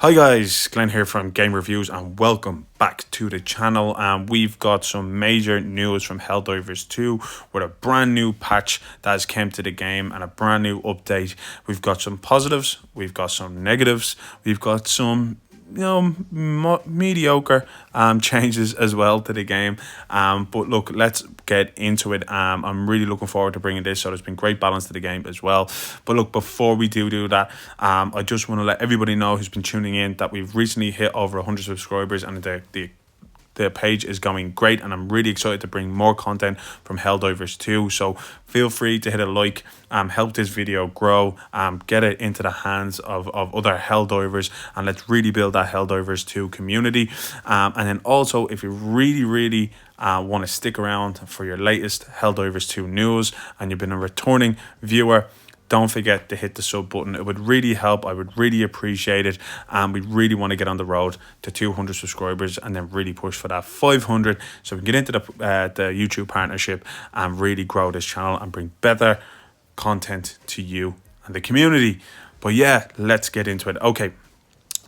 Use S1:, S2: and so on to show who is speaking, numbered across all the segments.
S1: Hi guys, Glenn here from Game Reviews and welcome back to the channel. We've got some major news from Helldivers 2 with a brand new patch that has come to the game and a brand new update. We've got some positives, we've got some negatives, we've got some mediocre changes as well to the game, but look, let's get into it. I'm really looking forward to bringing this, so there's been great balance to the game as well. But look, before we do that, I just want to let everybody know who's been tuning in that we've recently hit over 100 subscribers, and the page is going great, and I'm really excited to bring more content from Helldivers 2. So feel free to hit a like, help this video grow, get it into the hands of other Helldivers, and let's really build that Helldivers 2 community. And then also, if you really want to stick around for your latest Helldivers 2 news and you've been a returning viewer, don't forget to hit the sub button. It would really help. I would really appreciate it. We really want to get on the road to 200 subscribers and then really push for that 500 so we can get into the YouTube partnership and really grow this channel and bring better content to you and the community. But yeah, let's get into it. Okay,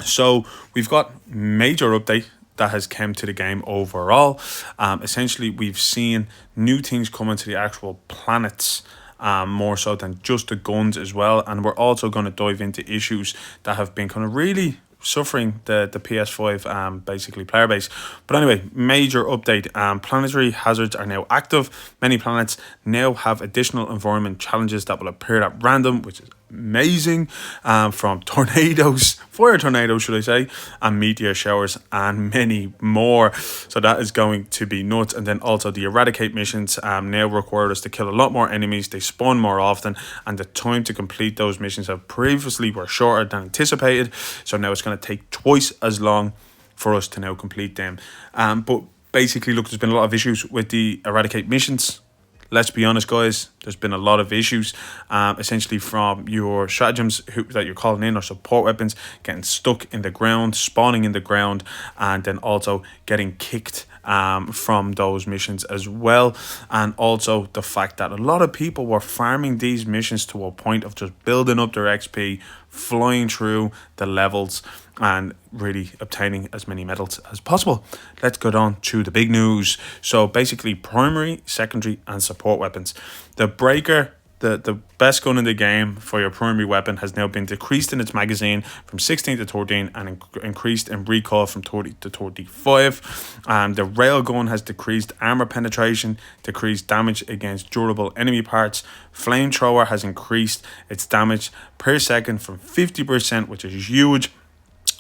S1: so we've got major update that has come to the game overall. Essentially, we've seen new things come into the actual planets, more so than just the guns as well, and we're also going to dive into issues that have been kind of really suffering the PS5 basically player base. But anyway, major update. Planetary hazards are now active. Many planets now have additional environment challenges that will appear at random, which is amazing, from tornadoes, fire tornadoes should I say, and meteor showers and many more. So that is going to be nuts. And then also the eradicate missions now require us to kill a lot more enemies. They spawn more often, and the time to complete those missions have previously were shorter than anticipated, so now it's going to take twice as long for us to now complete them. But basically, look, there's been a lot of issues with the eradicate missions. Let's be honest, guys, there's been a lot of issues, essentially from your stratagems that you're calling in or support weapons getting stuck in the ground, spawning in the ground, and then also getting kicked from those missions as well. And also the fact that a lot of people were farming these missions to a point of just building up their XP, flying through the levels and really obtaining as many medals as possible. Let's go on to the big news. So basically, primary, secondary and support weapons. The breaker, the best gun in the game for your primary weapon, has now been decreased in its magazine from 16 to 13 and increased in recoil from 30 to 35. The railgun has decreased armor penetration, decreased damage against durable enemy parts. Flamethrower has increased its damage per second from 50%, which is huge.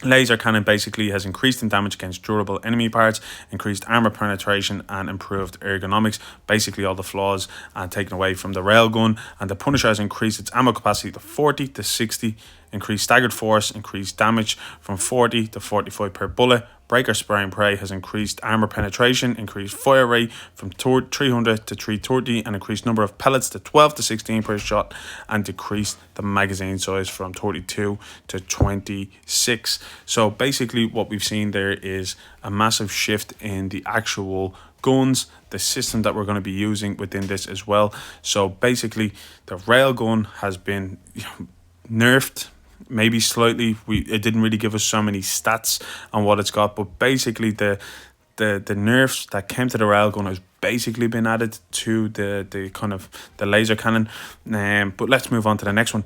S1: Laser cannon basically has increased in damage against durable enemy parts, increased armor penetration and improved ergonomics. Basically all the flaws taken away from the railgun. And the Punisher has increased its ammo capacity to 40 to 60, increased staggered force, increased damage from 40 to 45 per bullet. Breaker Spray and Pray has increased armor penetration, increased fire rate from 300 to 330, and increased number of pellets to 12 to 16 per shot, and decreased the magazine size from 32 to 26. So basically what we've seen there is a massive shift in the actual guns, the system that we're going to be using within this as well. So basically the railgun has been nerfed, maybe slightly. It didn't really give us so many stats on what it's got, but basically the nerfs that came to the railgun has basically been added to the kind of the laser cannon. But let's move on to the next one.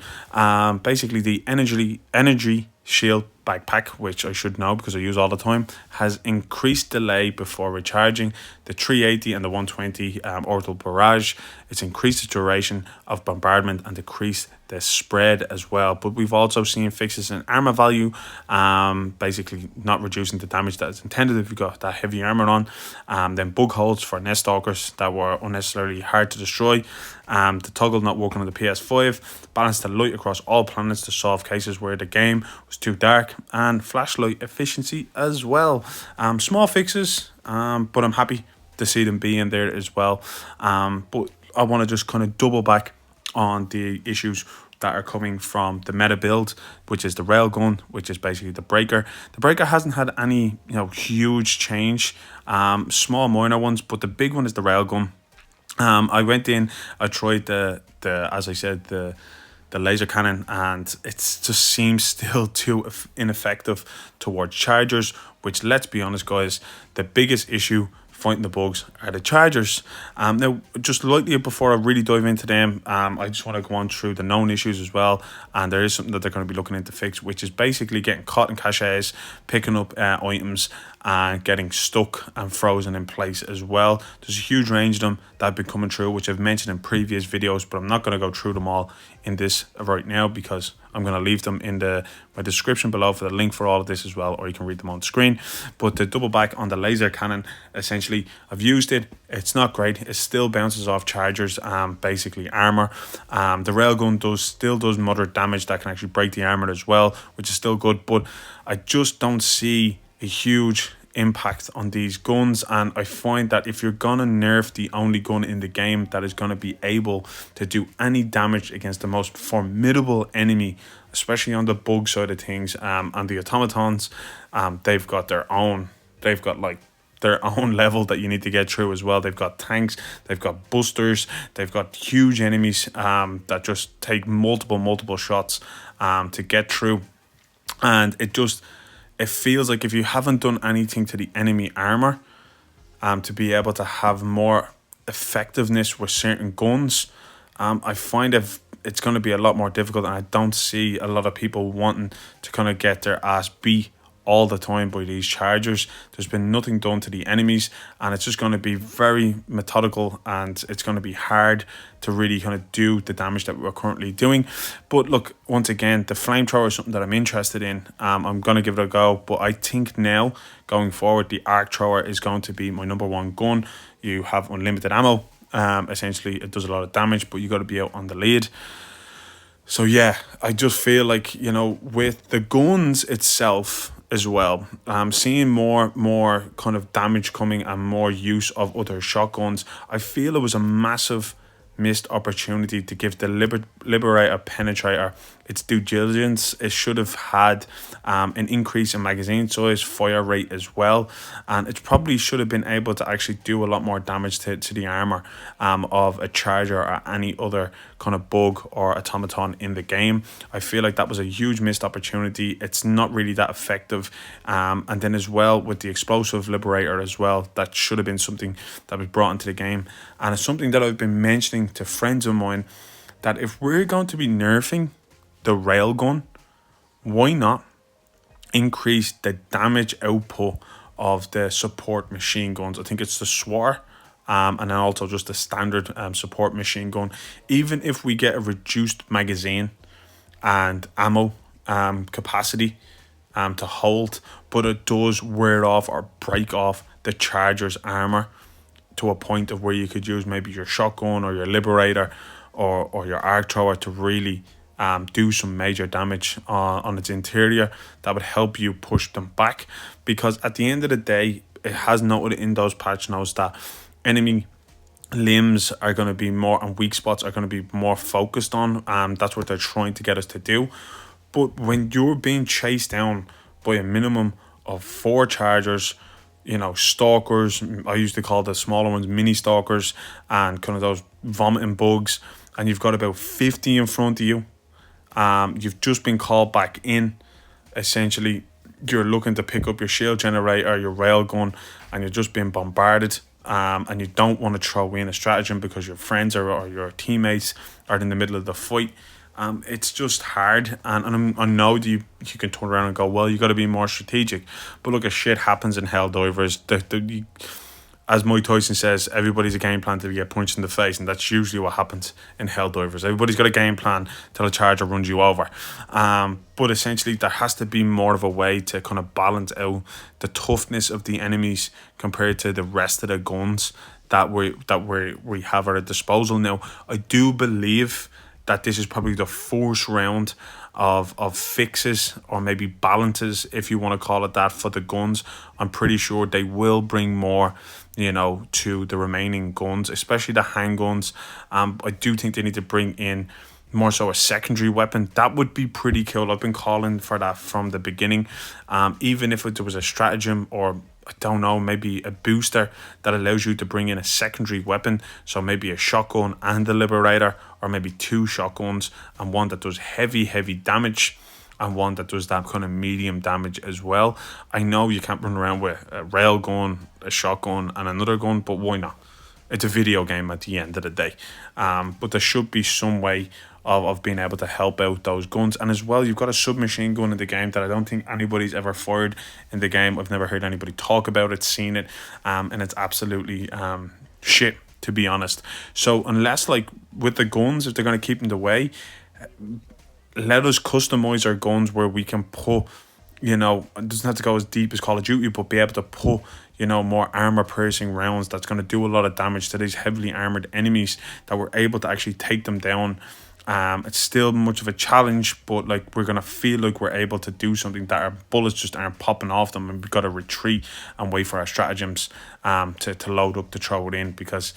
S1: Basically the energy shield backpack, which I should know because I use all the time, has increased delay before recharging. The 380 and the 120 orbital barrage, it's increased the duration of bombardment and decreased the spread as well. But we've also seen fixes in armor value, basically not reducing the damage that is intended if you've got that heavy armor on. Then bug holes for nest stalkers that were unnecessarily hard to destroy. The toggle not working on the PS5, balance the light across all planets to solve cases where the game was too dark, and flashlight efficiency as well. Small fixes, but I'm happy to see them being there as well. But I want to just kind of double back on the issues that are coming from the meta build, which is the railgun, which is basically the breaker. The breaker hasn't had any huge change, small minor ones, but the big one is the railgun. I went in, I tried the as I said, the the laser cannon, and it just seems still too ineffective towards chargers, which, let's be honest guys, the biggest issue fighting the bugs are the chargers. Now, just lightly before I really dive into them, I just want to go on through the known issues as well, and there is something that they're going to be looking into fix, which is basically getting caught in caches, picking up items, and getting stuck and frozen in place as well. There's a huge range of them that have been coming through, which I've mentioned in previous videos, but I'm not going to go through them all in this right now because I'm going to leave them in my description below for the link for all of this as well, or you can read them on screen. But to double back on the laser cannon, essentially I've used it. It's not great. It still bounces off chargers, basically armor. The railgun still does moderate damage that can actually break the armor as well, which is still good, but I just don't see a huge impact on these guns. And I find that if you're gonna nerf the only gun in the game that is gonna be able to do any damage against the most formidable enemy, especially on the bug side of things, and the automatons, they've got their own level that you need to get through as well. They've got tanks, they've got busters, they've got huge enemies that just take multiple shots to get through. And it feels like if you haven't done anything to the enemy armor to be able to have more effectiveness with certain guns, I find it's going to be a lot more difficult, and I don't see a lot of people wanting to kind of get their ass beat all the time by these chargers. There's been nothing done to the enemies, and it's just going to be very methodical, and it's going to be hard to really kind of do the damage that we're currently doing. But look, once again, the flamethrower is something that I'm interested in. I'm going to give it a go, but I think now going forward the arc thrower is going to be my number one gun. You have unlimited ammo. Essentially it does a lot of damage, but you got to be out on the lead. So yeah, I just feel like, you know, with the guns itself as well, seeing more kind of damage coming and more use of other shotguns, I feel it was a massive missed opportunity to give the Liberator Penetrator its due diligence. It should have had an increase in magazine size, fire rate as well, and it probably should have been able to actually do a lot more damage to the armor of a charger or any other kind of bug or automaton in the game. I feel like that was a huge missed opportunity. It's not really that effective, and then as well with the explosive Liberator as well, that should have been something that was brought into the game. And it's something that I've been mentioning to friends of mine, that if we're going to be nerfing the railgun, why not increase the damage output of the support machine guns? I think it's the SWAR, and then also just the standard support machine gun. Even if we get a reduced magazine and ammo capacity to hold, but it does wear off or break off the charger's armor to a point of where you could use maybe your shotgun or your Liberator or your arc thrower to really do some major damage on its interior. That would help you push them back, because at the end of the day, it has noted in those patch notes that enemy limbs are going to be more, and weak spots are going to be more focused on. That's what they're trying to get us to do. But when you're being chased down by a minimum of 4 chargers, you know, stalkers, I used to call the smaller ones mini stalkers, and kind of those vomiting bugs, and you've got about 50 in front of you, you've just been called back in. Essentially, you're looking to pick up your shield generator, your railgun, and you're just being bombarded, and you don't want to throw in a stratagem because your friends or your teammates are in the middle of the fight. It's just hard, and I know that you can turn around and go, well, you got to be more strategic, but look, as shit happens in Helldivers, as Mike Tyson says, everybody's a game plan to get punched in the face, and that's usually what happens in Helldivers. Everybody's got a game plan till a charger runs you over. But essentially, there has to be more of a way to kind of balance out the toughness of the enemies compared to the rest of the guns that we have at our disposal now. I do believe that this is probably the first round of fixes, or maybe balances, if you want to call it that, for the guns. I'm pretty sure they will bring more, you know, to the remaining guns, especially the handguns. I do think they need to bring in more so a secondary weapon. That would be pretty cool. I've been calling for that from the beginning. Even if there was a stratagem, or I don't know, maybe a booster that allows you to bring in a secondary weapon, so maybe a shotgun and the Liberator, or maybe 2 shotguns, and one that does heavy damage, and one that does that kind of medium damage as well. I know you can't run around with a rail gun, a shotgun, and another gun, but why not? It's a video game at the end of the day. But there should be some way of being able to help out those guns. And as well, you've got a submachine gun in the game that I don't think anybody's ever fired in the game. I've never heard anybody talk about it, seen it, and it's absolutely shit, to be honest. So unless, like, with the guns, if they're going to keep them away, let us customize our guns where we can put, it doesn't have to go as deep as Call of Duty, but be able to put, more armor piercing rounds that's going to do a lot of damage to these heavily armored enemies, that we're able to actually take them down. It's still much of a challenge, but like, we're going to feel like we're able to do something, that our bullets just aren't popping off them, and we've got to retreat and wait for our stratagems to load up to throw it in. Because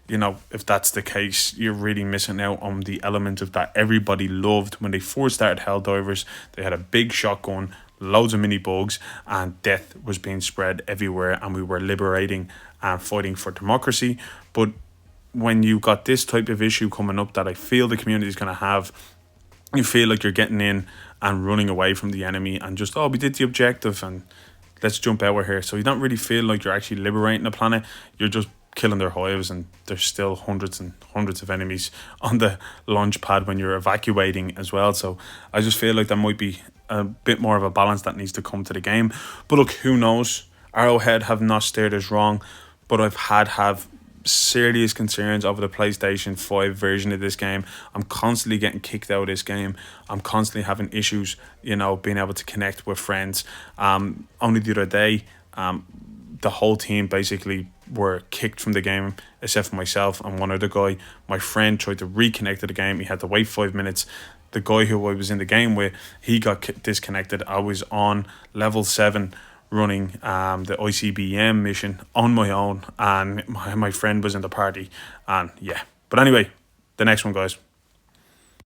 S1: if that's the case, you're really missing out on the element of that everybody loved when they first started Helldivers. They had a big shotgun, loads of mini bugs, and death was being spread everywhere, and we were liberating and fighting for democracy. But when you got this type of issue coming up that I feel the community is going to have, you feel like you're getting in and running away from the enemy, and just, we did the objective and let's jump out of here. So you don't really feel like you're actually liberating the planet. You're just killing their hives, and there's still hundreds and hundreds of enemies on the launch pad when you're evacuating as well. So I just feel like there might be a bit more of a balance that needs to come to the game. But look, who knows? Arrowhead have not steered us wrong, but I've have serious concerns over the PlayStation 5 version of this game. I'm constantly getting kicked out of this game. I'm constantly having issues, being able to connect with friends. Only the other day, the whole team basically were kicked from the game, except for myself and one other guy. My friend tried to reconnect to the game. He had to wait 5 minutes. The guy who I was in the game with, he got disconnected. I was on level 7 running the ICBM mission on my own, and my friend was in the party. And yeah, but anyway, the next one, guys.